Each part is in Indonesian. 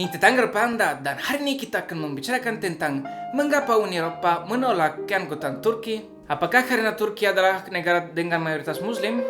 Ini Tetangga Panda, dan hari ini kita akan membicarakan tentang mengapa Uni Eropa menolak keanggotaan Turki. Apakah karena Turki adalah negara dengan mayoritas Muslim?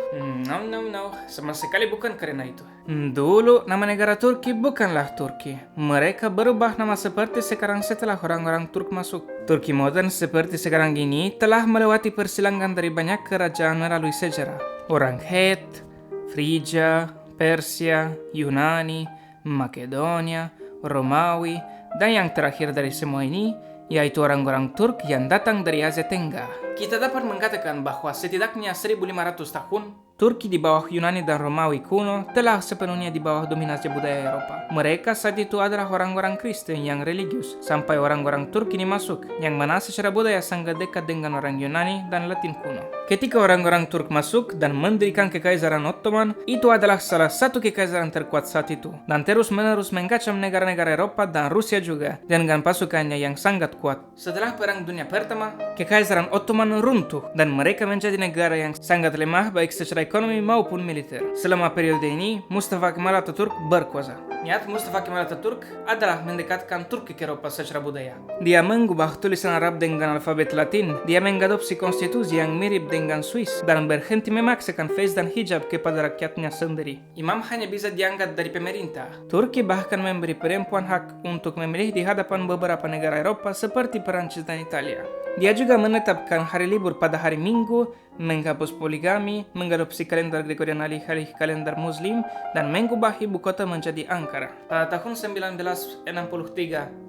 No. Sama sekali bukan karena itu. Dulu nama negara Turki bukanlah Turki. Mereka berubah nama seperti sekarang setelah orang-orang Turk masuk. Turki modern seperti sekarang ini telah melewati persilangan dari banyak kerajaan melalui sejarah. Orang Het, Frigia, Persia, Yunani, Makedonia, Romawi, dan yang terakhir dari semua ini, yaitu orang-orang Turk yang datang dari Asia Tenggara. Kita dapat mengatakan bahwa setidaknya 1500 tahun, Turki di bawah Yunani dan Romawi kuno telah sepenuhnya di bawah dominasi budaya Eropa. Mereka saat itu adalah orang-orang Kristen yang religius, sampai orang-orang Turki ini masuk, yang mana secara budaya sangat dekat dengan orang Yunani dan Latin kuno. Ketika orang-orang Turk masuk dan mendirikan Kekaisaran Ottoman, itu adalah salah satu kekaisaran terkuat saat itu, dan terus-menerus mengkacam negara-negara Eropa dan Rusia juga, dengan pasukannya yang sangat kuat. Setelah Perang Dunia Pertama, Kekaisaran Ottoman runtuh, dan mereka menjadi negara yang sangat lemah baik secara ekonomi maupun militer. Selama periode ini, Mustafa Kemal Atatürk berkuasa. Niat Mustafa Kemal Atatürk adalah mendekatkan Turki ke Eropa secara budaya. Dia mengubah tulisan Arab dengan alfabet Latin, dia mengadopsi konstitusi yang mirip dengan Swiss, dan berhenti memaksakan fez dan hijab kepada rakyatnya sendiri. Imam hanya bisa diangkat dari pemerintah. Turki bahkan memberi perempuan hak untuk memilih di hadapan beberapa negara Eropa seperti Perancis dan Italia. Dia juga menetapkan hari libur pada hari Minggu, menghapus poligami, mengadopsi kalender Gregorian alih-alih kalender Muslim, dan mengubah ibu kota menjadi Ankara. Pada tahun 1963,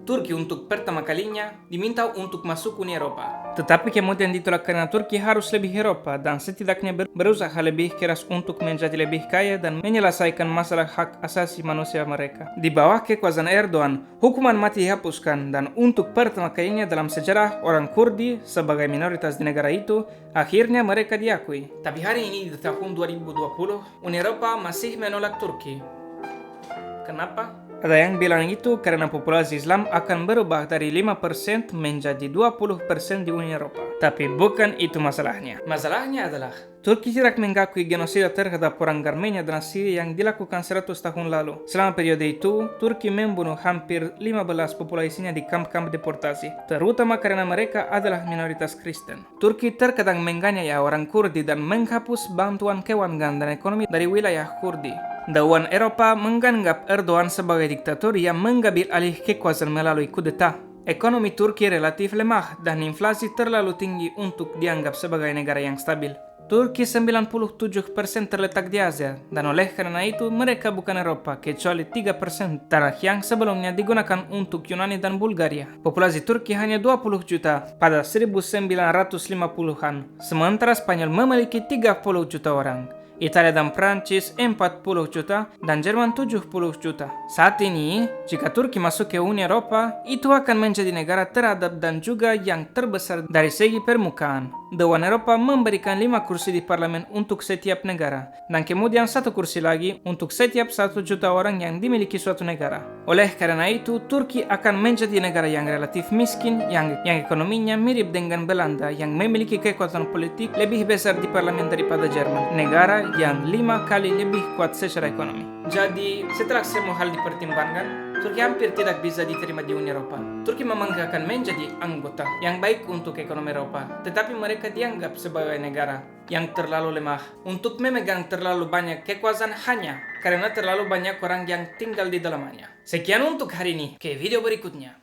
Turki untuk pertama kalinya diminta untuk masuk Uni Eropa. Tetapi kemudian ditolak karena Turki harus lebih Eropa dan setidaknya berusaha lebih keras untuk menjadi lebih kaya dan menyelesaikan masalah hak asasi manusia mereka. Di bawah kekuasaan Erdogan, hukuman mati dihapuskan, dan untuk pertama kalinya dalam sejarah orang Kurdi sebagai minoritas di negara itu akhirnya mereka diakui. Tapi hari ini di tahun 2020, Uni Eropa masih menolak Turki. Kenapa? Ada yang bilang itu karena populasi Islam akan berubah dari 5% menjadi 20% di Uni Eropa. Tapi bukan itu masalahnya. Masalahnya adalah Turki tidak mengakui genosida terhadap orang Armenia dan Syria yang dilakukan 100 tahun lalu. Selama periode itu, Turki membunuh hampir 15 populasinya di kamp-kamp deportasi, terutama karena mereka adalah minoritas Kristen. Turki terkadang menganiaya orang Kurdi dan menghapus bantuan keuangan dan ekonomi dari wilayah Kurdi. Dewan Eropa menganggap Erdogan sebagai diktator yang mengambil alih kekuasaan melalui kudeta. Ekonomi Turki relatif lemah dan inflasi terlalu tinggi untuk dianggap sebagai negara yang stabil. Turki 97% terletak di Asia, dan oleh karena itu mereka bukan Eropa kecuali 3% tanah yang sebelumnya digunakan untuk Yunani dan Bulgaria. Populasi Turki hanya 20 juta pada 1950-an, sementara Spanyol memiliki 30 juta orang. Italia dan Prancis 40 juta, dan Jerman 70 juta. Saat ini, jika Turki masuk ke Uni Eropa, itu akan menjadi negara teradab dan juga yang terbesar dari segi permukaan. Dewan Eropa memberikan 5 kursi di parlemen untuk setiap negara, dan kemudian 1 kursi lagi untuk setiap 1 juta orang yang dimiliki suatu negara. Oleh karena itu, Turki akan menjadi negara yang relatif miskin, yang ekonominya mirip dengan Belanda, yang memiliki kekuatan politik lebih besar di parlemen daripada Jerman, negara yang 5 kali lebih kuat secara ekonomi. Jadi, setelah semua hal dipertimbangkan, Turki hampir tidak bisa diterima di Uni Eropa. Turki memang akan menjadi anggota yang baik untuk ekonomi Eropa, tetapi mereka dianggap sebagai negara yang terlalu lemah untuk memegang terlalu banyak kekuasaan hanya karena terlalu banyak orang yang tinggal di dalamnya. Sekian untuk hari ini, ke video berikutnya.